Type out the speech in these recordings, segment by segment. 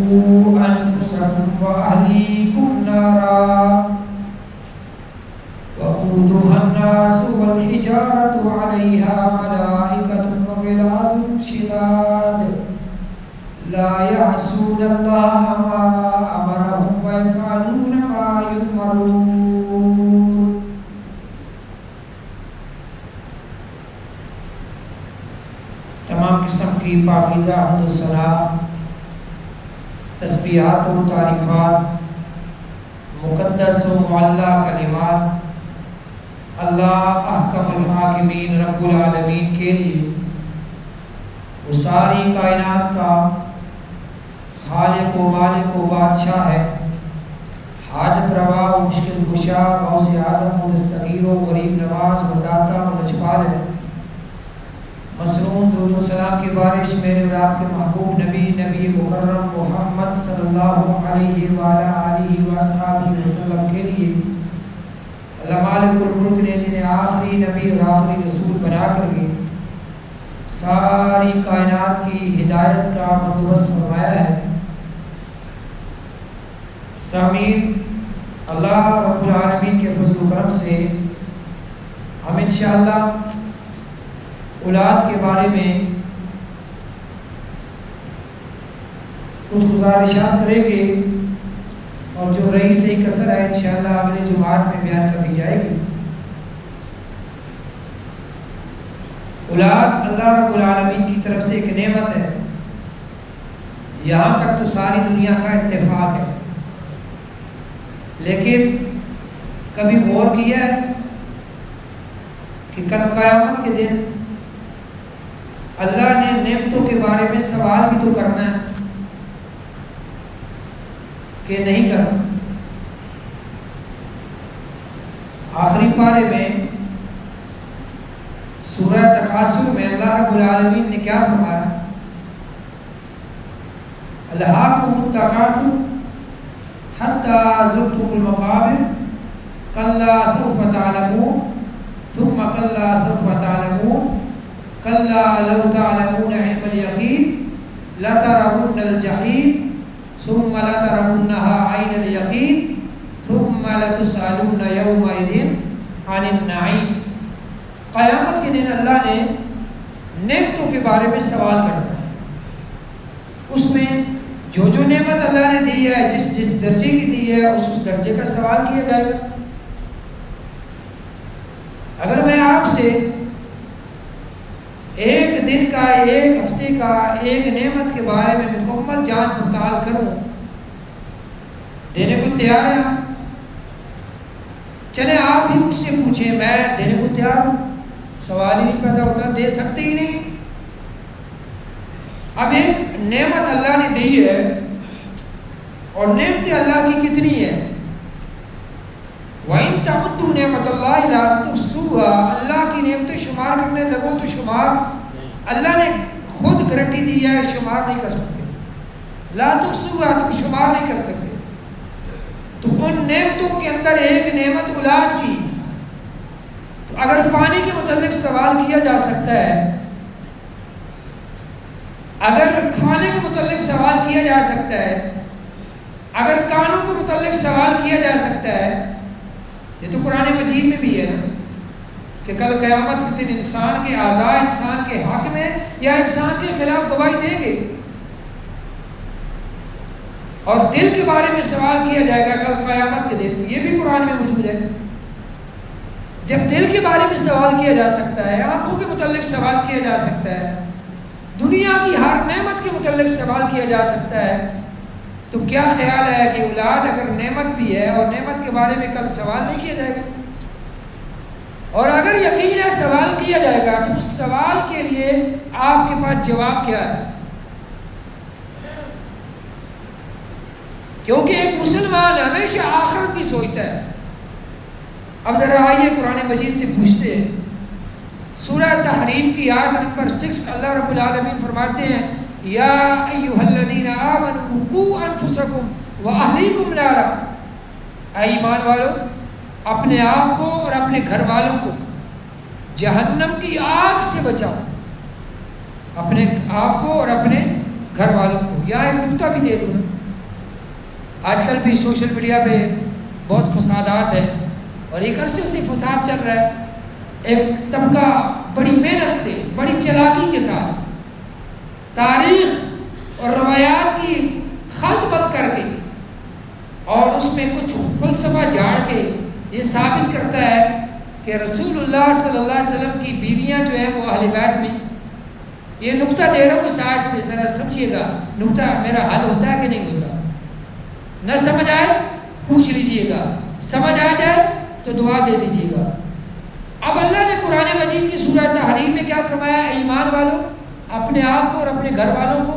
قوا أنفسكم وأهليكم نارا وقودها الناس والحجارة عليها ملائكة غلاظ شداد لا يعصون الله ما أمرهم ويفعلون ما يؤمرون. تمام قسم کی پاکیزہ حمد و ثنا، تسبیحات و تعریفات، مقدس و معلی کلمات اللہ احکم الحاکمین رب العالمین کے لیے، وہ ساری کائنات کا خالق و مالک و بادشاہ ہے، حاجت روا و مشکل کشا، غوث اعظم و دستگیر و غریب نواز و داتا و لجپال ہے۔ مسنون درود و سلام کی بارش میرے اور آپ کے محبوب نبی مکرم محمد صلی اللہ علیہ وآلہ آلہ وصحبہ وسلم کے لیے، اللہ مالک الملک نے جنہیں آخری نبی اور آخری رسول بنا کر کے ساری کائنات کی ہدایت کا بندوبست فرمایا ہے۔ سامعین، اللہ رب العالمین کے فضل و کرم سے ہم انشاءاللہ اولاد کے بارے میں کچھ گزارشات کریں گے، اور جو رہی صحیح کثر ہے انشاءاللہ اگلے جمعات میں بیان کر دی جائے گی۔ اولاد اللہ رب العالمین کی طرف سے ایک نعمت ہے، یہاں تک تو ساری دنیا کا اتفاق ہے، لیکن کبھی غور کیا ہے کہ کل قیامت کے دن اللہ نے نعمتوں کے بارے میں سوال بھی تو کرنا ہے کہ نہیں کرنا؟ آخری پارے میں سورہ تکاثر میں اللہ رب العالمین نے کیا فرمایا؟ الہاکم التکاثر حتی زرتم المقابر کلا سوف تعلمون ثم کلا سوف تعلمون کلا لو تعلمون علم الیقین لترون الجحیم ثم لترونها عین الیقین ثم لتسألون یومئذ عن النعیم۔ قیامت کے دن اللہ نے نعمتوں کے بارے میں سوال کرنا ہے، اس میں جو نعمت اللہ نے دی ہے، جس درجے کی دی ہے، اس درجے کا سوال کیا جائے گا۔ اگر میں آپ سے ایک دن کا، ایک ہفتے کا، ایک نعمت کے بارے میں مکمل جانچ پڑتال کروں، دینے کو تیار ہیں آپ؟ چلیں آپ بھی مجھ سے پوچھیں، میں دینے کو تیار ہوں، سوال ہی نہیں پیدا ہوتا، دے سکتے ہی نہیں۔ اب ایک نعمت اللہ نے دی ہے، اور نعمت اللہ کی کتنی ہے؟ وَإِن تَعُدُّوا نِعْمَتَ اللَّهِ لَا تُحْصُوهَا، اللہ کی نعمتیں شمار کرنے لگو تو شمار، اللہ نے خود گارنٹی دی ہے، شمار نہیں کر سکتے۔ لا تحصوها، تم شمار نہیں کر سکتے۔ تو ان نعمتوں کے اندر ایک نعمت اولاد کی، تو اگر پانی کے متعلق سوال کیا جا سکتا ہے، اگر کھانے کے متعلق سوال کیا جا سکتا ہے، اگر کانوں کے متعلق سوال کیا جا سکتا ہے، یہ تو قرآن مجید میں بھی ہے نا کہ کل قیامت کے دن انسان کے اعضاء انسان کے حق میں یا انسان کے خلاف گواہی دیں گے، اور دل کے بارے میں سوال کیا جائے گا کل قیامت کے دن، یہ بھی قرآن میں موجود ہے۔ جب دل کے بارے میں سوال کیا جا سکتا ہے، آنکھوں کے متعلق سوال کیا جا سکتا ہے، دنیا کی ہر نعمت کے متعلق سوال کیا جا سکتا ہے، تو کیا خیال ہے کہ اولاد اگر نعمت بھی ہے اور نعمت کے بارے میں کل سوال نہیں کیا جائے گا؟ اور اگر یقین ہے سوال کیا جائے گا، تو اس سوال کے لیے آپ کے پاس جواب کیا ہے؟ کیونکہ ایک مسلمان ہمیشہ آخرت کی سوچتا ہے۔ اب ذرا آئیے قرآن مجید سے پوچھتے ہیں، سورہ تحریم کی آیت نمبر 6 اللہ رب العالمین فرماتے ہیں، یا ایھا الذین آمنوا قوا انفسکم واہلیکم نارا، اے ایمان والو اپنے آپ کو اور اپنے گھر والوں کو جہنم کی آگ سے بچاؤ، اپنے آپ کو اور اپنے گھر والوں کو۔ یہاں ایک نکتہ بھی دے دوں، آج کل بھی سوشل میڈیا پہ بہت فسادات ہیں، اور ایک عرصے سے فساد چل رہا ہے۔ ایک طبقہ بڑی محنت سے، بڑی چلاکی کے ساتھ تاریخ اور روایات کی خلط بلط کر کے اور اس میں کچھ فلسفہ جاڑ کے یہ ثابت کرتا ہے کہ رسول اللہ صلی اللہ علیہ وسلم کی بیویاں جو ہیں وہ اہل بیت میں۔ یہ نقطہ دے رہا ہوں ساتھ سے، ذرا سمجھیے گا نقطہ میرا حل ہوتا ہے کہ نہیں ہوتا۔ نہ سمجھ آئے پوچھ لیجئے گا، سمجھ آ جائے تو دعا دے دیجئے گا۔ اب اللہ نے قرآن مجید کی سورہ تحریم میں کیا فرمایا؟ ایمان والوں اپنے آپ کو اور اپنے گھر والوں کو،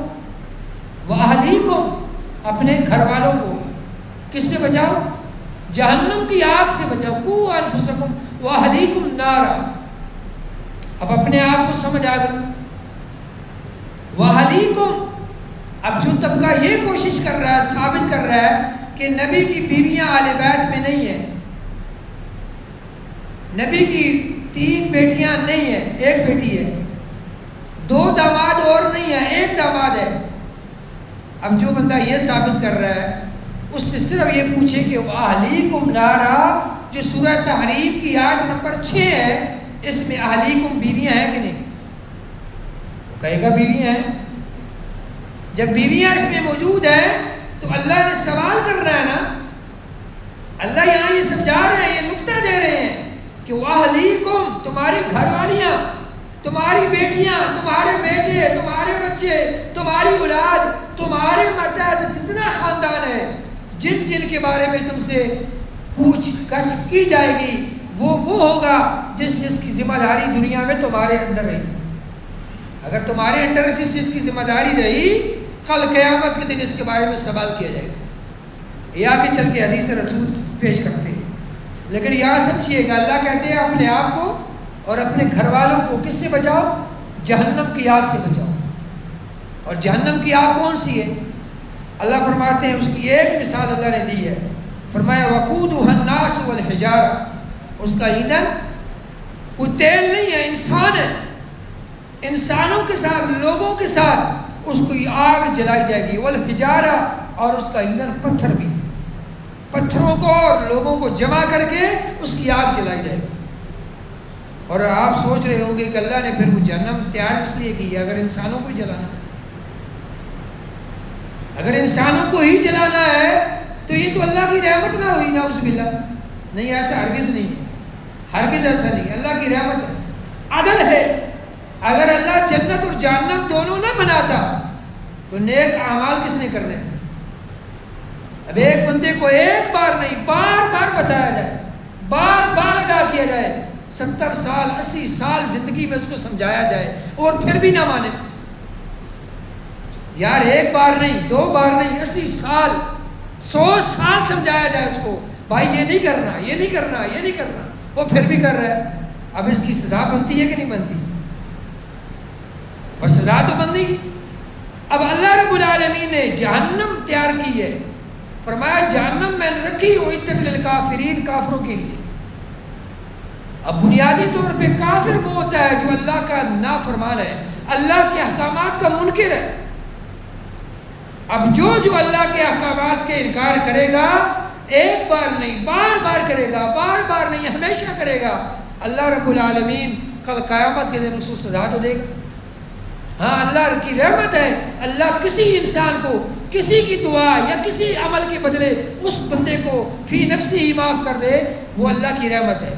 وَأَهْلِيكُمْ اپنے گھر والوں کو کس سے بچاؤ؟ جہنم کی آگ سے بچاؤ۔ قُوا أَنفُسَكُمْ وَأَهْلِيكُمْ نَارًا۔ اب اپنے آپ کو سمجھ آ گئی۔ وَأَهْلِيكُمْ، اب جو طبقہ یہ کوشش کر رہا ہے، ثابت کر رہا ہے کہ نبی کی بیویاں آل بیت میں نہیں ہیں، نبی کی 3 بیٹیاں نہیں ہیں، ایک بیٹی ہے، 2 داماد اور نہیں ہیں، ایک داماد ہے۔ اب جو بندہ یہ ثابت کر رہا ہے اس سے صرف یہ پوچھے کہ وَأَهْلِيكُمْ نَارًا، جو سورہ تحریم کی آیت نمبر 6 ہے، اس میں اہلیکم بیویاں ہیں کہ نہیں؟ وہ کہے گا بیویاں ہیں۔ جب بیویاں اس میں موجود ہیں تو اللہ نے سوال کر رہا ہے نا، اللہ یہاں یہ سمجھا رہے ہیں، یہ نقطہ دے رہے ہیں کہ وَأَهْلِيكُمْ تمہاری گھر والیاں، تمہاری بیٹیاں، تمہارے بیٹے، تمہارے بچے، تمہاری اولاد، تمہارے ماتحت جتنا خاندان ہے، جن جن کے بارے میں تم سے پوچھ گچھ کی جائے گی، وہ ہوگا جس کی ذمہ داری دنیا میں تمہارے اندر رہی۔ اگر تمہارے اندر جس کی ذمہ داری رہی، کل قیامت کے دن اس کے بارے میں سوال کیا جائے گا۔ یہ آگے چل کے حدیث رسول پیش کرتے ہیں، لیکن یہاں سمجھیے گا اللہ کہتے ہیں اپنے آپ کو اور اپنے گھر والوں کو کس سے بچاؤ؟ جہنم کی آگ سے بچاؤ۔ اور جہنم کی آگ کون سی ہے؟ اللہ فرماتے ہیں اس کی ایک مثال اللہ نے دی ہے، فرمایا وقودها الناس والحجارہ، اس کا ایندھن کوئی تیل نہیں ہے، انسان ہے، انسانوں کے ساتھ، لوگوں کے ساتھ اس کو آگ جلائی جائے گی، والحجارہ، اور اس کا ایندھن پتھر بھی، پتھروں کو اور لوگوں کو جمع کر کے اس کی آگ جلائی جائے گی۔ اور آپ سوچ رہے ہوں گے کہ اللہ نے پھر وہ جہنم تیار اس لیے کی ہے اگر انسانوں کو جلانا، اگر انسانوں کو ہی جلانا ہے تو یہ تو اللہ کی رحمت نہ ہوئی، نعوذ باللہ۔ نہیں، ایسا ہرگز نہیں ہے، ہرگز ایسا نہیں، اللہ کی رحمت ہے، عدل ہے۔ اگر اللہ جنت اور جہنم دونوں نہ بناتا تو نیک اعمال کس نے کرنے تھے؟ اب ایک بندے کو ایک بار نہیں، بار بار بتایا جائے، بار بار ادا کیا جائے، 70 سال 80 سال زندگی میں اس کو سمجھایا جائے اور پھر بھی نہ مانے، یار ایک بار نہیں، 2 بار نہیں، 80 سال 100 سال سمجھایا جائے اس کو، بھائی یہ نہیں کرنا، یہ نہیں کرنا، یہ نہیں کرنا، وہ پھر بھی کر رہا ہے۔ اب اس کی سزا بنتی ہے کہ نہیں بنتی؟ اور سزا تو بن گئی۔ اب اللہ رب العالمین نے جہنم تیار کی ہے، فرمایا جہنم میں نے رکھی اعدت للکافرین، کافروں کے لیے۔ اب بنیادی طور پہ کافر وہ ہوتا ہے جو اللہ کا نافرمان ہے، اللہ کے احکامات کا منکر ہے۔ اب جو اللہ کے احکامات کے انکار کرے گا، ایک بار نہیں بار بار کرے گا، بار بار نہیں ہمیشہ کرے گا، اللہ رب العالمین کل قیامت کے دن اس کو سزا تو دے گا۔ ہاں اللہ کی رحمت ہے، اللہ کسی انسان کو کسی کی دعا یا کسی عمل کے بدلے اس بندے کو فی نفسی ہی معاف کر دے، وہ اللہ کی رحمت ہے۔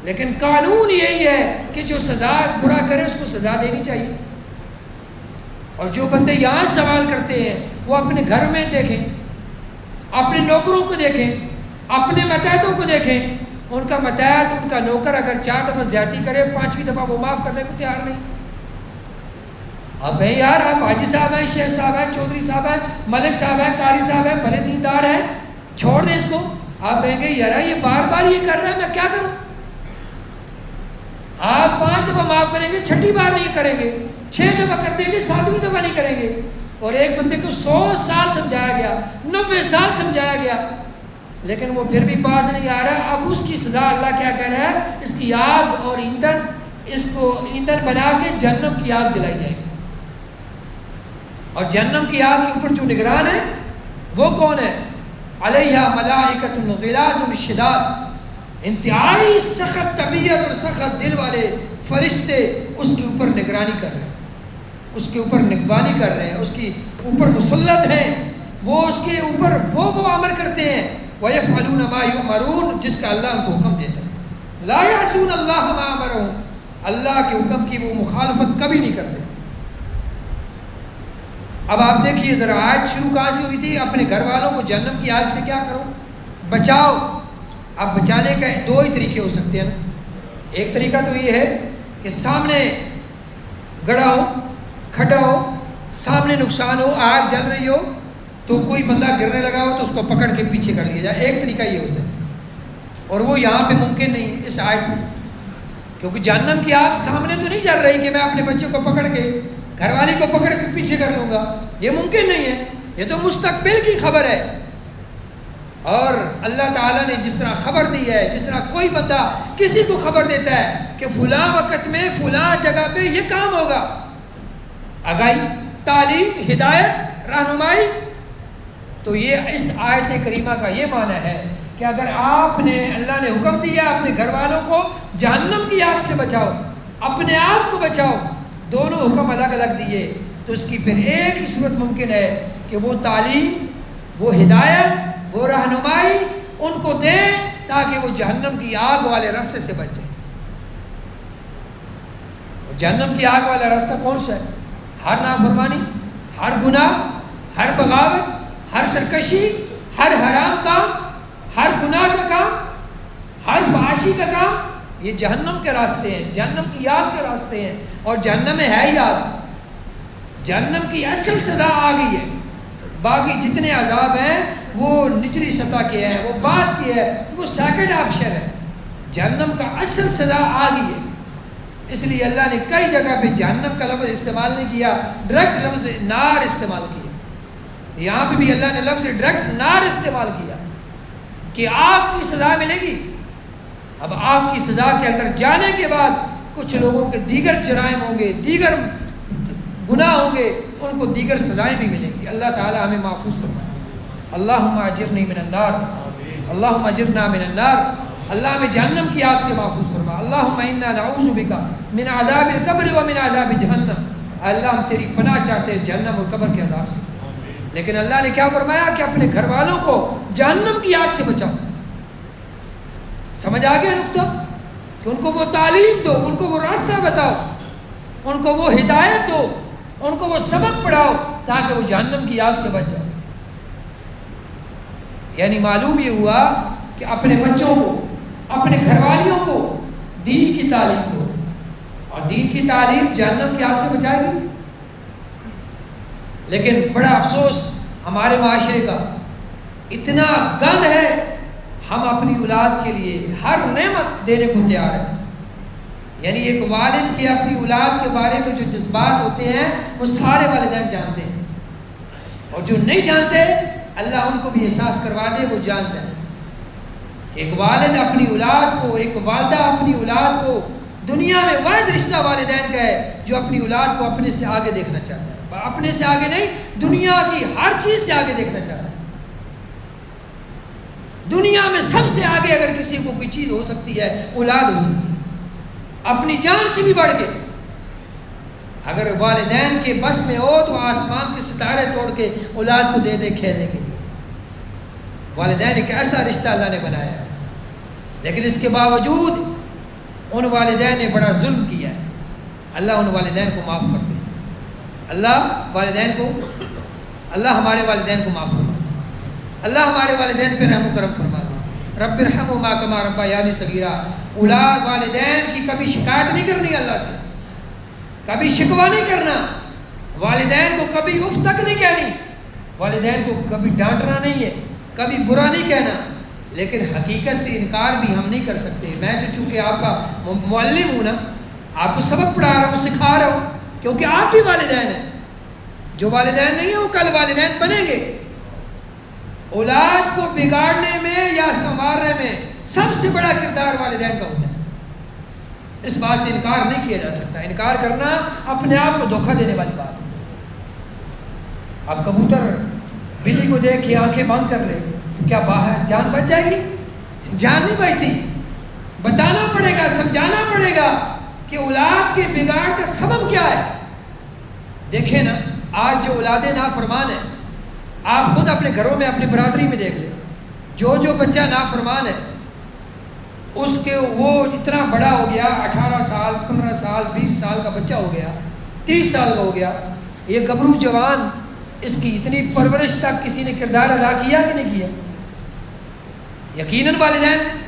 لیکن قانون یہی ہے کہ جو سزا برا کرے اس کو سزا دینی چاہیے۔ اور جو بندے یہاں سوال کرتے ہیں وہ اپنے گھر میں دیکھیں، اپنے نوکروں کو دیکھیں، اپنے ماتحتوں کو دیکھیں، ان کا ماتحت، ان کا نوکر اگر 4 دفعہ زیادتی کرے، 5ویں دفعہ وہ معاف کرنے کو تیار نہیں۔ آپ کہیں یار آپ حاجی صاحب ہیں، شیخ صاحب ہیں، چودھری صاحب ہیں، ملک صاحب ہیں، قاری صاحب ہیں، بھلے دیندار ہیں، چھوڑ دیں اس کو۔ آپ کہیں گے یار یہ بار بار یہ کر رہا ہے، میں کیا کروں؟ آپ 5 دفعہ معاف کریں گے، 6ٹھی بار نہیں کریں گے، 6 دفعہ کر دیں گے، 7ویں دفعہ نہیں کریں گے۔ اور ایک بندے کو 100 سال سمجھایا گیا، 90 سال سمجھایا گیا، لیکن وہ پھر بھی باز نہیں آ رہا۔ اب اس کی سزا اللہ کیا کہہ رہا ہے؟ اس کی آگ اور ایندھن، اس کو ایندھن بنا کے جہنم کی آگ جلائی جائے گی۔ اور جہنم کی آگ کے اوپر جو نگران ہے وہ کون ہے؟ علیہا ملائکۃ غلاظ شداد، انتہائی سخت طبیعت اور سخت دل والے فرشتے اس کے اوپر نگرانی کر رہے ہیں، اس کے اوپر نگبانی کر رہے ہیں، اس کے اوپر مسلط ہیں، وہ اس کے اوپر وہ امر کرتے ہیں، وَيَفْعَلُونَ مَا يُؤْمَرُونَ، جس کا اللہ ان کو حکم دیتا ہے، لَا يَعْصُونَ اللَّهَ مَا أَمَرَهُمْ، اللہ کے حکم کی وہ مخالفت کبھی نہیں کرتے۔ اب آپ دیکھیے ذرا آیت شروع کہاں سے ہوئی تھی؟ اپنے گھر والوں کو جہنم کی آگ سے کیا کرو؟ بچاؤ۔ اب بچانے کا دو ہی طریقے ہو سکتے ہیں نا، ایک طریقہ تو یہ ہے کہ سامنے گڑا ہو، کھٹا ہو، سامنے نقصان ہو، آگ جل رہی ہو تو کوئی بندہ گرنے لگا ہو تو اس کو پکڑ کے پیچھے کر لیا جائے، ایک طریقہ یہ ہوتا ہے، اور وہ یہاں پہ ممکن نہیں ہے اس آیت میں، کیونکہ جہنم کی آگ سامنے تو نہیں جل رہی کہ میں اپنے بچے کو پکڑ کے، گھر والی کو پکڑ کے پیچھے کر لوں گا، یہ ممکن نہیں ہے، یہ تو مستقبل کی خبر ہے۔ اور اللہ تعالیٰ نے جس طرح خبر دی ہے، جس طرح کوئی بندہ کسی کو خبر دیتا ہے کہ فلاں وقت میں فلاں جگہ پہ یہ کام ہوگا، آگاہی، تعلیم، ہدایت، رہنمائی، تو یہ اس آیت کریمہ کا یہ معنی ہے کہ اگر آپ نے، اللہ نے حکم دیا اپنے گھر والوں کو جہنم کی آگ سے بچاؤ، اپنے آپ کو بچاؤ، دونوں حکم الگ الگ دیے، تو اس کی پھر ایک ہی صورت ممکن ہے کہ وہ تعلیم، وہ ہدایت، وہ رہنمائی ان کو دیں تاکہ وہ جہنم کی آگ والے راستے سے بچ جائیں۔ جہنم کی آگ والا راستہ کون سا ہے؟ ہر نافرمانی، ہر گناہ، ہر بغاوت، ہر سرکشی، ہر حرام کام، ہر گناہ کا کام، ہر فحاشی کا کام، یہ جہنم کے راستے ہیں، جہنم کی آگ کے راستے ہیں، اور جہنم میں ہے ہی آگ، جہنم کی اصل سزا آ گئی ہے، باقی جتنے عذاب ہیں وہ نچلی سطح کے ہیں، وہ بعد کی ہے، وہ سیکنڈ آپشن ہے، جہنم کا اصل سزا آ گئی ہے۔ اس لیے اللہ نے کئی جگہ پہ جہنم کا لفظ استعمال نہیں کیا، ڈائریکٹ لفظ نار استعمال کیا، یہاں پہ بھی اللہ نے لفظ ڈائریکٹ نار استعمال کیا کہ آگ کی سزا ملے گی۔ اب آگ کی سزا کے اندر جانے کے بعد کچھ لوگوں کے دیگر جرائم ہوں گے، دیگر گناہ ہوں گے، ان کو دیگر سزائیں بھی ملیں گی۔ اللہ تعالی ہمیں محفوظ فرمائے۔ اللہم اجرنی من النار، اللہم اجرنا من النار، اللہ ہمیں جہنم کی آگ سے محفوظ فرما۔ اللہم انا نعوذ بک من عذاب القبر ومن عذاب جہنم، اللہ ہم تیری پناہ چاہتے ہیں جہنم اور قبر کے عذاب سے۔ لیکن اللہ نے کیا فرمایا کہ اپنے گھر والوں کو جہنم کی آگ سے بچاؤ۔ سمجھ آ گیا نقطہ؟ کہ ان کو وہ تعلیم دو، ان کو وہ راستہ بتاؤ، ان کو وہ ہدایت دو، ان کو وہ سبق پڑھاؤ تاکہ وہ جہنم کی آگ سے بچ جائے۔ یعنی معلوم یہ ہوا کہ اپنے بچوں کو، اپنے گھر والیوں کو دین کی تعلیم دو، اور دین کی تعلیم جہنم کی آگ سے بچائے گی۔ لیکن بڑا افسوس ہمارے معاشرے کا، اتنا گند ہے، ہم اپنی اولاد کے لیے ہر نعمت دینے کو تیار ہیں۔ یعنی ایک والد کے اپنی اولاد کے بارے میں جو جذبات ہوتے ہیں وہ سارے والدین جانتے ہیں، اور جو نہیں جانتے اللہ ان کو بھی احساس کروا دے وہ جان جائے۔ ایک والد اپنی اولاد کو، ایک والدہ اپنی اولاد کو، دنیا میں واحد رشتہ والدین کا ہے جو اپنی اولاد کو اپنے سے آگے دیکھنا چاہتا ہے، اپنے سے آگے نہیں، دنیا کی ہر چیز سے آگے دیکھنا چاہتا ہے۔ دنیا میں سب سے آگے اگر کسی کو کوئی چیز ہو سکتی ہے اولاد ہو سکتی ہے، اپنی جان سے بھی بڑھ کے۔ اگر والدین کے بس میں ہو تو آسمان کے ستارے توڑ کے اولاد کو دے دے کھیلنے کے لیے۔ والدین ایک ایسا رشتہ اللہ نے بنایا ہے، لیکن اس کے باوجود ان والدین نے بڑا ظلم کیا ہے۔ اللہ ان والدین کو معاف کر دے، اللہ ہمارے والدین کو معاف فرما، اللہ ہمارے والدین پہ رحم و کرم فرما دے۔ رب ارحمہما کما ربیانی صغیرا، اولاد والدین کی کبھی شکایت نہیں کرنی، اللہ سے کبھی شکوہ نہیں کرنا، والدین کو کبھی اف تک نہیں کہنی، والدین کو کبھی ڈانٹنا نہیں ہے، کبھی برا نہیں کہنا، لیکن حقیقت سے انکار بھی ہم نہیں کر سکتے۔ میں جو چونکہ آپ کا معلم ہوں نا، آپ کو سبق پڑھا رہا ہوں، سکھا رہا ہوں، کیونکہ آپ بھی والدین ہیں۔ جو والدین نہیں ہیں وہ کل والدین بنیں گے۔ اولاد کو بگاڑنے میں یا سنوارنے میں سب سے بڑا کردار والدین کا ہوتا ہے، اس بات سے انکار نہیں کیا جا سکتا۔ انکار کرنا اپنے آپ کو دھوکہ دینے والی بات ہے۔ اب کبوتر بلی کو دیکھ کے آنکھیں بند کر لے، تو کیا باہر جان بچ جائے گی؟ جان نہیں بچتی. بتانا پڑے گا، سمجھانا پڑے گا کہ اولاد کے بگاڑ کا سبب کیا ہے. دیکھیں نا آج جو اولادیں نافرمان ہیں، آپ خود اپنے گھروں میں اپنی برادری میں دیکھ لیں، جو بچہ نافرمان ہے اس کے وہ اتنا بڑا ہو گیا، 18 سال 15 سال 20 سال کا بچہ ہو گیا، 30 سال کا ہو گیا، یہ گبرو جوان، اس کی اتنی پرورش تک کسی نے کردار ادا کیا کہ نہیں کیا؟ یقیناً والدین نے.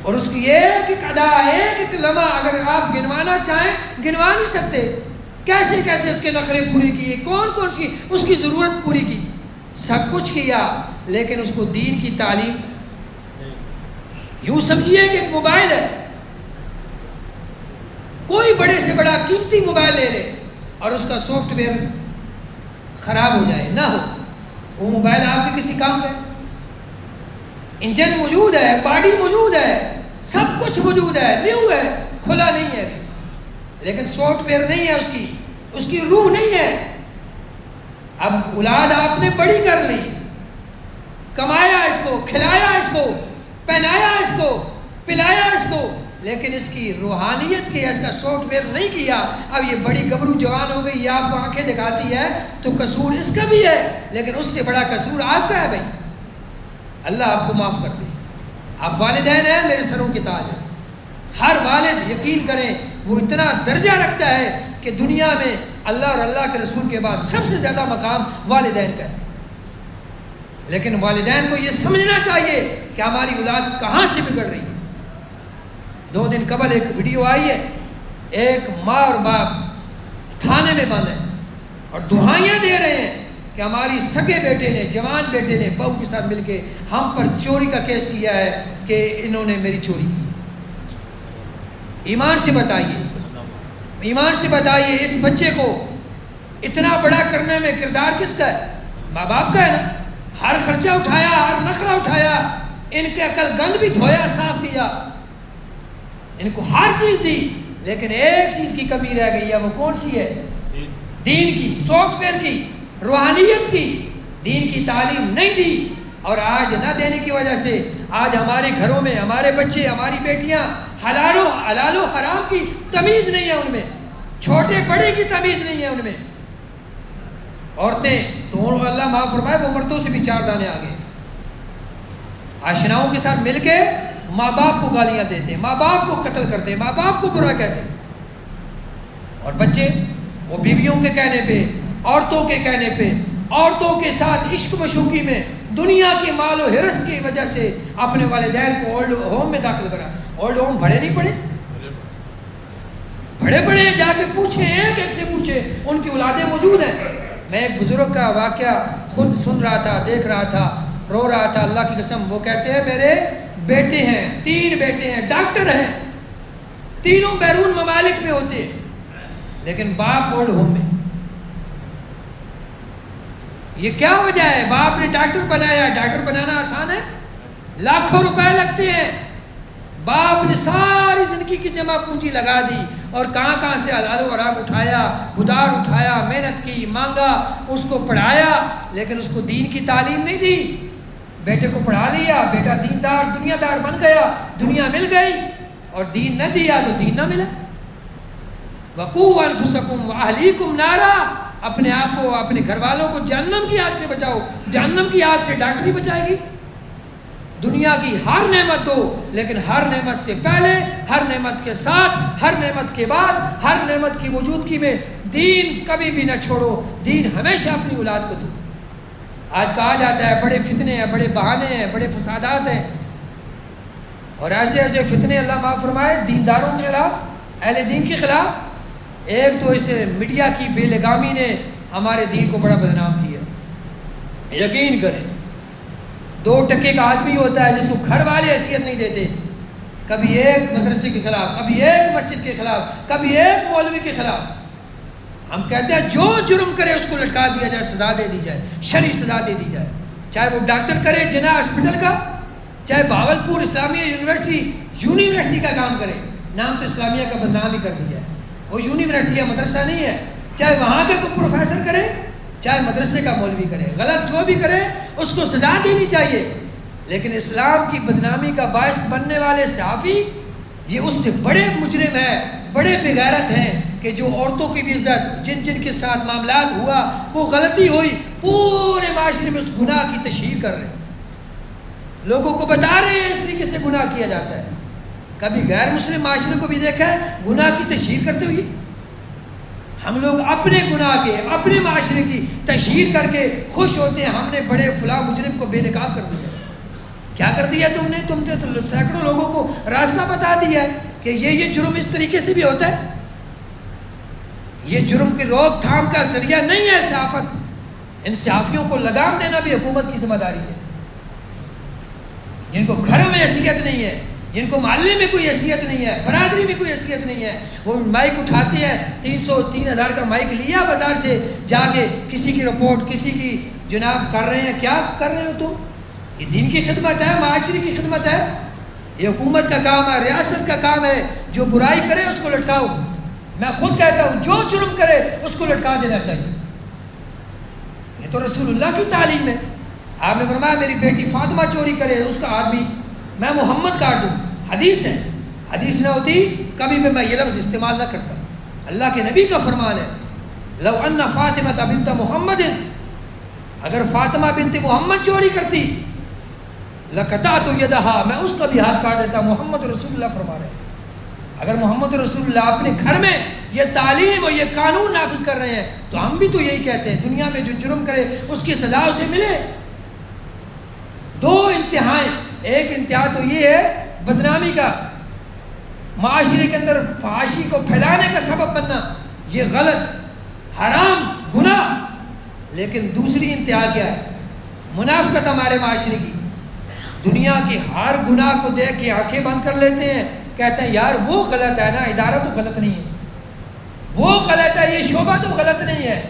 اور اس کی ایک ایک ادا، ایک ایک لمحہ اگر آپ گنوانا چاہیں گنوا نہیں سکتے. کیسے کیسے اس کے نخرے پوری کیے، کون سی اس کی ضرورت پوری کی، سب کچھ کیا، لیکن اس کو دین کی تعلیم. یوں سمجھیے کہ ایک موبائل ہے، کوئی بڑے سے بڑا قیمتی موبائل لے لے اور اس کا سافٹ ویئر خراب ہو جائے نہ ہو، وہ موبائل آپ کے کسی کام کا ہے. انجن موجود ہے، باڈی موجود ہے، سب کچھ موجود ہے، نیو ہے، کھلا نہیں ہے، لیکن سافٹ ویئر نہیں ہے، اس کی روح نہیں ہے. اب اولاد آپ نے بڑی کر لی، کمایا اس کو، کھلایا اس کو، پہنایا اس کو، پلایا اس کو، لیکن اس کی روحانیت کی، اس کا سافٹ ویئر نہیں کیا. اب یہ بڑی گبرو جوان ہو گئی، یہ آپ کو آنکھیں دکھاتی ہے تو قصور اس کا بھی ہے، لیکن اس سے بڑا قصور آپ کا ہے. بھائی اللہ آپ کو معاف کر دے. آپ والدین ہیں، میرے سروں کے تاج ہیں. ہر والد یقین کریں وہ اتنا درجہ رکھتا ہے کہ دنیا میں اللہ اور اللہ کے رسول کے بعد سب سے زیادہ مقام والدین کا ہے. لیکن والدین کو یہ سمجھنا چاہیے کہ ہماری اولاد کہاں سے بگڑ رہی ہے. 2 دن قبل ایک ویڈیو آئی ہے، ایک ماں اور باپ تھانے میں بند ہیں اور دعائیاں دے رہے ہیں کہ ہماری سگے بیٹے نے، جوان بیٹے نے بہو کے ساتھ مل کے ہم پر چوری کا کیس کیا ہے کہ انہوں نے میری چوری کی. ایمان سے بتائیے، ایمان سے بتائیے، اس بچے کو اتنا بڑا کرنے میں کردار کس کا ہے؟ ماں باپ کا ہے نا. ہر خرچہ اٹھایا، ہر نخرہ اٹھایا، ان کے عقل گند بھی دھویا، صاف کیا، ان کو ہر چیز دی، لیکن ایک چیز کی کمی رہ گئی ہے. وہ کون سی ہے؟ دین کی، سافٹ ویئر کی، روحانیت کی. دین کی تعلیم نہیں دی، اور آج نہ دینے کی وجہ سے آج ہمارے گھروں میں ہمارے بچے، ہماری بیٹیاں حلال و حرام کی تمیز نہیں ہے ان میں، چھوٹے بڑے کی تمیز نہیں ہے ان میں. عورتیں تو اللہ معاف فرمائے وہ مردوں سے بھی 4 دانے آگے، آشناؤں کے ساتھ مل کے ماں باپ کو گالیاں دیتے، ماں باپ کو قتل کرتے، ماں باپ کو برا کہتے. اور بچے وہ بیویوں کے کہنے پہ، عورتوں کے کہنے پہ، عورتوں کے ساتھ عشق مشوقی میں، دنیا کے مال و حرص کی وجہ سے اپنے والدین کو اولڈ ہوم میں داخل کرا. اولڈ ہوم بھرے نہیں پڑے؟ بڑے بڑے، جا کے پوچھیں، ایک سے پوچھیں، ان کی اولادیں موجود ہیں. میں ایک بزرگ کا واقعہ خود سن رہا تھا، دیکھ رہا تھا، رو رہا تھا. اللہ کی قسم، وہ کہتے ہیں میرے بیٹے ہیں، 3 بیٹے ہیں، ڈاکٹر ہیں، تینوں بیرون ممالک میں ہوتے ہیں، لیکن باپ اولڈ ہوم میں. یہ کیا وجہ ہے؟ باپ نے ڈاکٹر بنایا. ڈاکٹر بنانا آسان ہے؟ لاکھوں روپے لگتے ہیں. باپ نے ساری زندگی کی جمع پونجی لگا دی اور کہاں سے حلال و حرام اٹھایا، خدار اٹھایا، محنت کی، مانگا، اس کو پڑھایا، لیکن اس کو دین کی تعلیم نہیں دی. بیٹے کو پڑھا لیا، بیٹا دیندار دنیا دار بن گیا، دنیا مل گئی، اور دین نہ دیا تو دین نہ ملا. وقوا انفسکم واہلیکم نارا، اپنے آپ کو، اپنے گھر والوں کو جہنم کی آگ سے بچاؤ. جہنم کی آگ سے ڈاکٹری بچائے گی؟ دنیا کی ہر نعمت دو، لیکن ہر نعمت سے پہلے، ہر نعمت کے ساتھ، ہر نعمت کے بعد، ہر نعمت کی موجودگی میں دین کبھی بھی نہ چھوڑو. دین ہمیشہ اپنی اولاد کو دو. آج کہا جاتا ہے بڑے فتنے ہیں، بڑے بہانے ہیں، بڑے فسادات ہیں، اور ایسے ایسے فتنے اللہ معاف فرمائے دینداروں کے خلاف، اہل دین کے خلاف. ایک تو اس میڈیا کی بے لگامی نے ہمارے دین کو بڑا بدنام کیا. یقین کریں 2 ٹکے کا آدمی ہوتا ہے جس کو گھر والے حیثیت نہیں دیتے، کبھی ایک مدرسے کے خلاف، کبھی ایک مسجد کے خلاف، کبھی ایک مولوی کے خلاف. ہم کہتے ہیں جو جرم کرے اس کو لٹکا دیا جائے، سزا دے دی جائے، شرعی سزا دے دی جائے، چاہے وہ ڈاکٹر کرے جناح ہاسپٹل کا، چاہے بھاولپور اسلامیہ یونیورسٹی کا کام کرے، نام تو اسلامیہ کا بدنام ہی کر دیا جائے، وہ یونیورسٹی یا مدرسہ نہیں ہے. چاہے وہاں کا کوئی پروفیسر کرے، چاہے مدرسے کا مولوی کرے، غلط جو بھی کرے اس کو سزا دینی چاہیے، لیکن اسلام کی بدنامی کا باعث بننے والے صحافی یہ اس سے بڑے مجرم ہیں، بڑے بغیرت ہیں کہ جو عورتوں کی بھی عزت، جن کے ساتھ معاملات ہوا، وہ غلطی ہوئی، پورے معاشرے میں اس گناہ کی تشہیر کر رہے ہیں، لوگوں کو بتا رہے ہیں اس طریقے سے گناہ کیا جاتا ہے۔ کبھی غیر مسلم معاشرے کو بھی دیکھا ہے گناہ کی تشہیر کرتے ہوئے؟ ہم لوگ اپنے گناہ کے، اپنے معاشرے کی تشہیر کر کے خوش ہوتے ہیں، ہم نے بڑے فلاں مجرم کو بے نقاب کر دیا۔ کیا کر دیا تم نے؟ تم نے تو سینکڑوں لوگوں کو راستہ بتا دیا ہے کہ یہ جرم اس طریقے سے بھی ہوتا ہے۔ یہ جرم کی روک تھام کا ذریعہ نہیں ہے صحافت، ان صحافیوں کو لگام دینا بھی حکومت کی ذمہ داری ہے، جن کو گھروں میں حیثیت نہیں ہے، جن کو محلے میں کوئی حیثیت نہیں ہے، برادری میں کوئی حیثیت نہیں ہے، وہ مائک اٹھاتے ہیں، 300-3000 کا مائک لیا بازار سے جا کے کسی کی رپورٹ، کسی کی جناب کر رہے ہیں۔ کیا کر رہے ہو تم؟ یہ دین کی خدمت ہے، معاشرے کی خدمت ہے، یہ حکومت کا کام ہے، ریاست کا کام ہے۔ جو برائی کرے اس کو لٹکاؤ، میں خود کہتا ہوں جو جرم کرے اس کو لٹکا دینا چاہیے، یہ تو رسول اللہ کی تعلیم ہے۔ آپ نے فرمایا میری بیٹی فاطمہ چوری کرے اس کا ہاتھ بھی میں محمد کاٹ دوں، حدیث ہے، حدیث نہ ہوتی کبھی بھی میں یہ لفظ استعمال نہ کرتا۔ اللہ کے نبی کا فرمان ہے، لو ان فاطمہ بنت محمد، اگر فاطمہ بنت محمد چوری کرتی لقطعت یدہا، میں اس کا بھی ہاتھ کاٹ دیتا۔ محمد رسول اللہ فرما رہے ہیں، اگر محمد رسول اللہ اپنے گھر میں یہ تعلیم اور یہ قانون نافذ کر رہے ہیں تو ہم بھی تو یہی کہتے ہیں، دنیا میں جو جرم کرے اس کی سزا اسے ملے۔ دو انتہائیں، ایک انتہا تو یہ ہے بدنامی کا، معاشرے کے اندر فحاشی کو پھیلانے کا سبب بننا، یہ غلط حرام گناہ، لیکن دوسری انتہا کیا ہے؟ منافقت ہمارے معاشرے کی، دنیا کی ہر گناہ کو دیکھ کے آنکھیں بند کر لیتے ہیں، کہتے ہیں یار وہ غلط ہے نا، ادارہ تو غلط نہیں ہے، وہ غلط ہے، یہ شعبہ تو غلط نہیں ہے،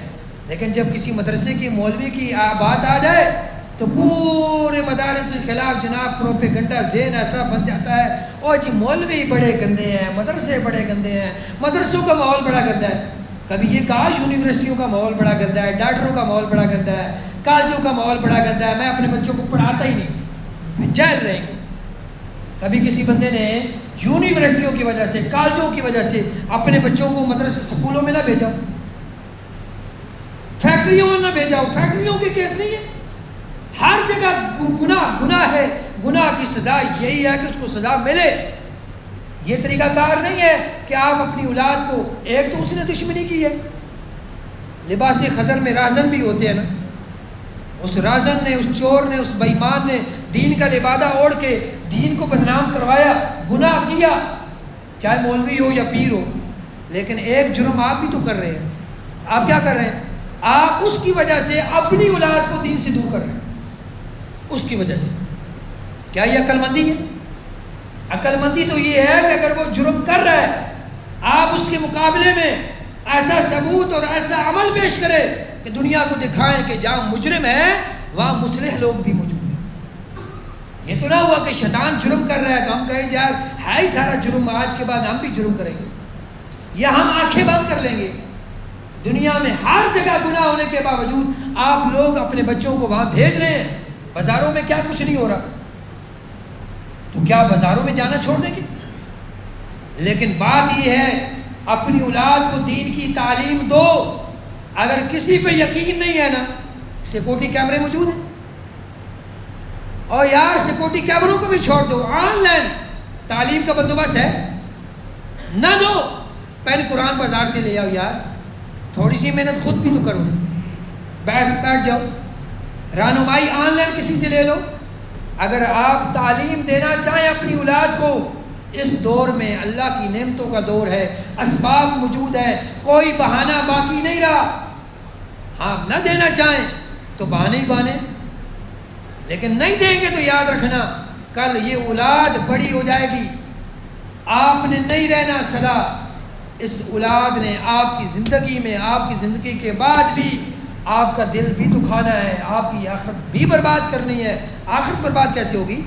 لیکن جب کسی مدرسے کی مولوی کی بات آ جائے تو پورے مدارس کے خلاف جناب پروپیگنڈا ذہن ایسا بن جاتا ہے، اور جی مولوی بڑے گندے ہیں، مدرسے بڑے گندے ہیں، مدرسوں کا ماحول بڑا گندا ہے۔ کبھی یہ کہا یونیورسٹیوں کا ماحول بڑا گندا ہے، ڈاکٹروں کا ماحول بڑا گندا ہے، کالجوں کا ماحول بڑا گندا ہے، میں اپنے بچوں کو پڑھاتا ہی نہیں، جائل رہیں گے۔ کبھی کسی بندے نے یونیورسٹیوں کی وجہ سے، کالجوں کی وجہ سے اپنے بچوں کو مدرسے سکولوں میں نہ بھیجا، فیکٹریوں میں نہ بھیجا، فیکٹریوں کے کیس نہیں ہے، ہر جگہ گناہ ہے، گناہ کی سزا یہی ہے کہ اس کو سزا ملے۔ یہ طریقہ کار نہیں ہے کہ آپ اپنی اولاد کو، ایک تو اس نے دشمنی کی ہے، لباس خزر میں رازن بھی ہوتے ہیں نا، اس رازن نے، اس چور نے، اس بے ایمان نے دین کا لبادہ اوڑھ کے دین کو بدنام کروایا، گناہ کیا، چاہے مولوی ہو یا پیر ہو، لیکن ایک جرم آپ بھی تو کر رہے ہیں۔ آپ کیا کر رہے ہیں؟ آپ اس کی وجہ سے اپنی اولاد کو دین سے دور کر رہے ہیں، اس کی وجہ سے۔ کیا یہ عقل مندی ہے؟ عقل مندی تو یہ ہے کہ اگر وہ جرم کر رہا ہے آپ اس کے مقابلے میں ایسا ثبوت اور ایسا عمل پیش کرے کہ دنیا کو دکھائیں کہ جہاں مجرم ہے وہاں مصلح لوگ بھی موجود ہیں۔ یہ تو نہ ہوا کہ شیطان جرم کر رہا ہے تو ہم کہیں یار ہے ہی سارا جرم، آج کے بعد ہم بھی جرم کریں گے، یا ہم آنکھیں بند کر لیں گے۔ دنیا میں ہر جگہ گناہ ہونے کے باوجود آپ لوگ اپنے بچوں کو وہاں بھیج رہے ہیں۔ بازاروں میں کیا کچھ نہیں ہو رہا، تو کیا بازاروں میں جانا چھوڑ دیں گے؟ لیکن بات یہ ہے اپنی اولاد کو دین کی تعلیم دو۔ اگر کسی پہ یقین نہیں ہے نا، سیکورٹی کیمرے موجود ہیں، اور یار سیکورٹی کیمروں کو بھی چھوڑ دو، آن لائن تعلیم کا بندوبست ہے، نہ دو پین قرآن بازار سے لے آؤ، یار تھوڑی سی محنت خود بھی تو کرو، بیٹھ جاؤ، رہنمائی آن لائن کسی سے لے لو۔ اگر آپ تعلیم دینا چاہیں اپنی اولاد کو، اس دور میں اللہ کی نعمتوں کا دور ہے، اسباب موجود ہیں، کوئی بہانہ باقی نہیں رہا۔ ہاں نہ دینا چاہیں تو بہانے ہی بہانے، لیکن نہیں دیں گے تو یاد رکھنا کل یہ اولاد بڑی ہو جائے گی، آپ نے نہیں رہنا سدا، اس اولاد نے آپ کی زندگی میں، آپ کی زندگی کے بعد بھی آپ کا دل بھی دکھانا ہے، آپ کی آخرت بھی برباد کرنی ہے۔ آخرت برباد کیسے ہوگی؟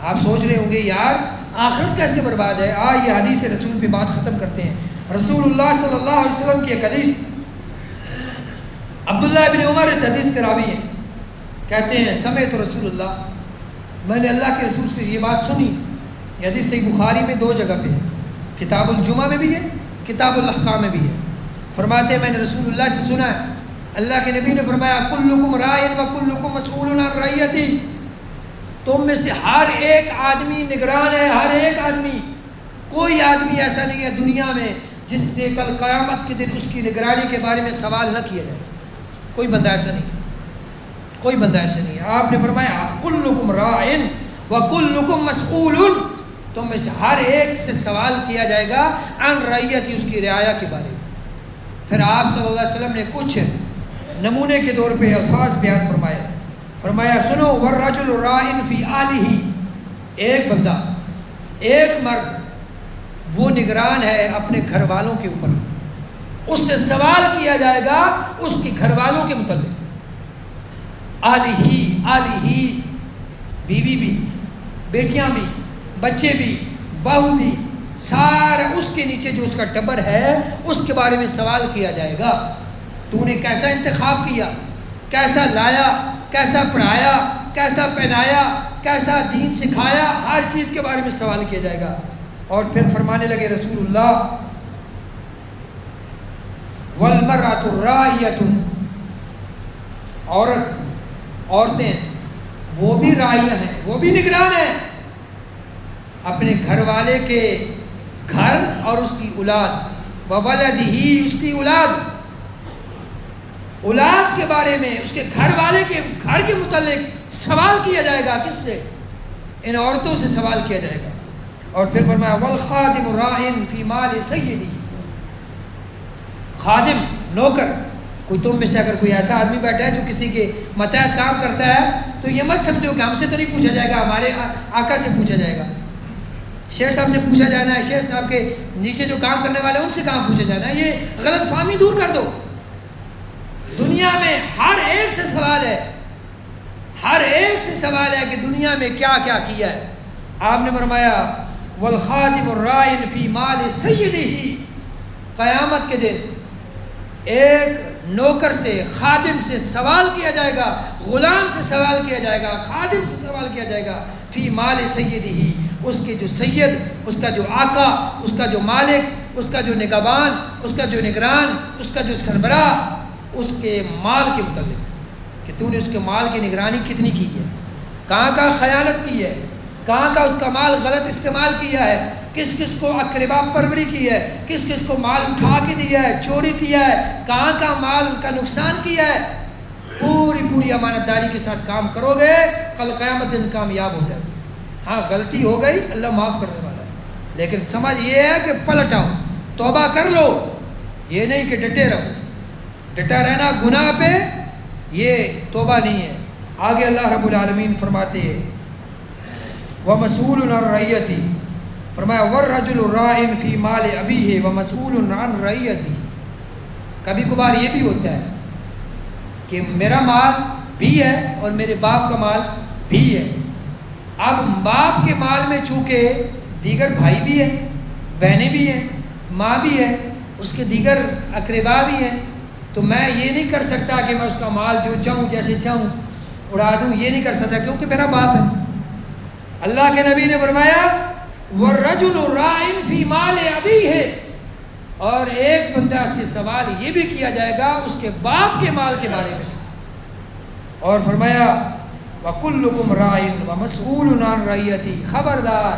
آپ سوچ رہے ہوں گے یار آخرت کیسے برباد ہے؟ یہ حدیث رسول پہ بات ختم کرتے ہیں۔ رسول اللہ صلی اللہ علیہ وسلم کی ایک حدیث، عبداللہ بن عمر اس حدیث کے راوی ہیں، کہتے ہیں سمعت رسول اللہ، میں نے اللہ کے رسول سے یہ بات سنی. یہ حدیث صحیح بخاری میں 2 جگہ پہ ہے، کتاب الجمعہ میں بھی ہے، کتاب الاحکام میں بھی ہے. فرماتے ہیں میں نے رسول اللہ سے سنا ہے، اللہ کے نبی نے فرمایا کلکم رائن و کلکم مسئول عن رعیتی، تم میں سے ہر ایک آدمی نگران ہے، ہر ایک آدمی. کوئی آدمی ایسا نہیں ہے دنیا میں جس سے کل قیامت کے دن اس کی نگرانی کے بارے میں سوال نہ کیا جائے. کوئی بندہ ایسا نہیں، کوئی بندہ ایسا نہیں ہے. آپ نے فرمایا کلکم رائن و کلکم مسئول، تم میں سے ہر ایک سے سوال کیا جائے گا عن رعیتی، اس کی رعایا کے بارے میں. پھر آپ صلی اللہ علیہ وسلم نے کچھ نمونے کے طور پہ الفاظ بیان فرمایا سنو والرجل راعٍ فی آلہ، ایک بندہ، ایک مرد وہ نگران ہے اپنے گھر والوں کے اوپر، اس سے سوال کیا جائے گا اس کے گھر والوں کے متعلق. آلہ بیوی بھی، بیٹیاں بھی، بچے بھی، بہو بھی، سارا اس کے نیچے جو اس کا ٹبر ہے اس کے بارے میں سوال کیا جائے گا. تو نے کیسا انتخاب کیا، کیسا لایا، کیسا پڑھایا، کیسا پہنایا، کیسا دین سکھایا، ہر چیز کے بارے میں سوال کیا جائے گا. اور پھر فرمانے لگے رسول اللہ والمرأۃ راعیۃ، عورتیں وہ بھی راعیہ ہیں، وہ بھی نگران ہیں اپنے گھر والے کے گھر اور اس کی اولاد، وولدہ، اس کی اولاد کے بارے میں، اس کے گھر والے کے گھر کے متعلق سوال کیا جائے گا. کس سے؟ ان عورتوں سے سوال کیا جائے گا. اور پھر فرمایا والخادم راعٍ فی مال سیدی، خادم، نوکر. کوئی تم میں سے اگر کوئی ایسا آدمی بیٹھا ہے جو کسی کے ماتحت کام کرتا ہے تو یہ مت سمجھو کہ ہم سے تو نہیں پوچھا جائے گا، ہمارے آقا سے پوچھا جائے گا، شیخ صاحب سے پوچھا جانا ہے، شیخ صاحب کے نیچے جو کام کرنے والے ہیں ان سے کام پوچھا جانا ہے. یہ غلط فہمی دور کر دو. دنیا میں ہر ایک سے سوال ہے، ہر ایک سے سوال ہے کہ دنیا میں کیا کیا کیا ہے. آپ نے فرمایا والخادم راعٍ فی مال سیدہ، قیامت کے دن ایک نوکر سے، خادم سے سوال کیا جائے گا، غلام سے سوال کیا جائے گا، خادم سے سوال کیا جائے گا فی مال سیدہ، اس کے جو سید، اس کا جو آقا، اس کا جو مالک، اس کا جو نگہبان، اس کا جو نگران، اس کا جو سربراہ، اس کے مال کے متعلق کہ تو نے اس کے مال کی نگرانی کتنی کی ہے، کہاں کہاں خیانت کی ہے، کہاں کہاں اس کا مال غلط استعمال کیا ہے، کس کس کو اقربا پروری کی ہے، کس کس کو مال اٹھا کے دیا ہے، چوری کیا ہے، کہاں کہاں مال کا نقصان کیا ہے. پوری امانت داری کے ساتھ کام کرو گے، کل قیامت دن کامیاب ہو جائے. ہاں غلطی ہو گئی، اللہ معاف کرنے والا ہے، لیکن سمجھ یہ ہے کہ پلٹ آؤ، توبہ کر لو. یہ نہیں کہ ڈٹے رہو، ڈٹا رہنا گناہ پہ یہ توبہ نہیں ہے. آگے اللہ رب العالمین فرماتے ہیں وَمَسْئُولٌ عَنْ رَعِيَّتِهِ، فرمایا وَالرَّجُلُ رَاعٍ فِي مَالِ أَبِيهِ وَمَسْئُولٌ عَنْ رَعِيَّتِهِ. کبھی کبھار یہ بھی ہوتا ہے کہ میرا مال بھی ہے اور میرے باپ کا مال بھی ہے. اب باپ کے مال میں چونکہ دیگر بھائی بھی ہیں، بہنیں بھی ہیں، ماں بھی ہے، اس کے دیگر اقربا بھی ہیں، تو میں یہ نہیں کر سکتا کہ میں اس کا مال جو چاہوں جیسے چاہوں اڑا دوں، یہ نہیں کر سکتا کیونکہ میرا باپ ہے. اللہ کے نبی نے فرمایا وَالرَّجُلُ رَاعٍ فِي مَالِ أَبِيهِ، اور ایک بندہ سے سوال یہ بھی کیا جائے گا اس کے باپ کے مال کے بارے میں. اور فرمایا وَكُلُّكُمْ رَاعٍ وَمَسْئُولٌ عَنْ رَعِيَّتِهِ، خبردار،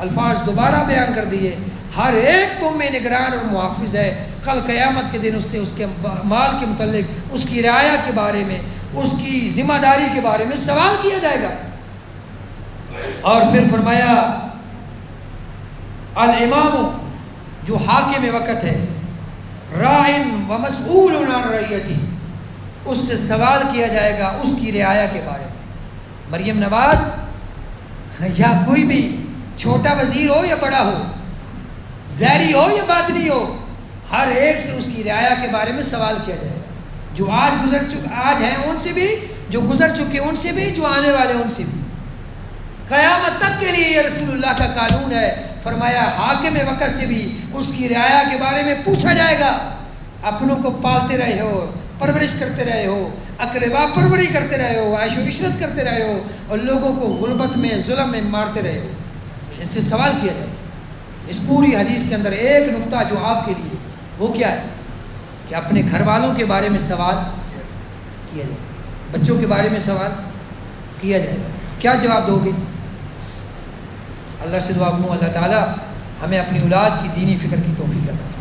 الفاظ دوبارہ بیان کر دیے، ہر ایک تم میں نگران اور محافظ ہے. کل قیامت کے دن اس سے اس کے مال کے متعلق، اس کی رعایا کے بارے میں، اس کی ذمہ داری کے بارے میں سوال کیا جائے گا. اور پھر فرمایا الامام، جو حاکم وقت ہے، راعٍ ومسئول عن رعیتہ، اس سے سوال کیا جائے گا اس کی رعایا کے بارے میں. مریم نواز یا کوئی بھی چھوٹا وزیر ہو یا بڑا ہو، ظاہری ہو یا باطنی ہو، ہر ایک سے اس کی رعایا کے بارے میں سوال کیا جائے گا. جو آج ہیں ان سے بھی، جو گزر چکے ان سے بھی، جو آنے والے ان سے بھی. قیامت تک کے لیے یہ رسول اللہ کا قانون ہے. فرمایا حاکم وقت سے بھی اس کی رعایا کے بارے میں پوچھا جائے گا. اپنوں کو پالتے رہے ہو، پرورش کرتے رہے ہو، اقربا پروری کرتے رہے ہو، عیش و عشرت کرتے رہے ہو، اور لوگوں کو غربت میں ظلم میں مارتے رہے ہو، اس سے سوال کیا جائے۔ اس پوری حدیث کے اندر ایک نقطہ جو آپ کے لیے، وہ کیا ہے کہ اپنے گھر والوں کے بارے میں سوال کیا جائے، بچوں کے بارے میں سوال کیا جائے گا۔ کیا جواب دو گے؟ اللہ سے دعا کروں اللہ تعالیٰ ہمیں اپنی اولاد کی دینی فکر کی توفیق عطا فرمائے۔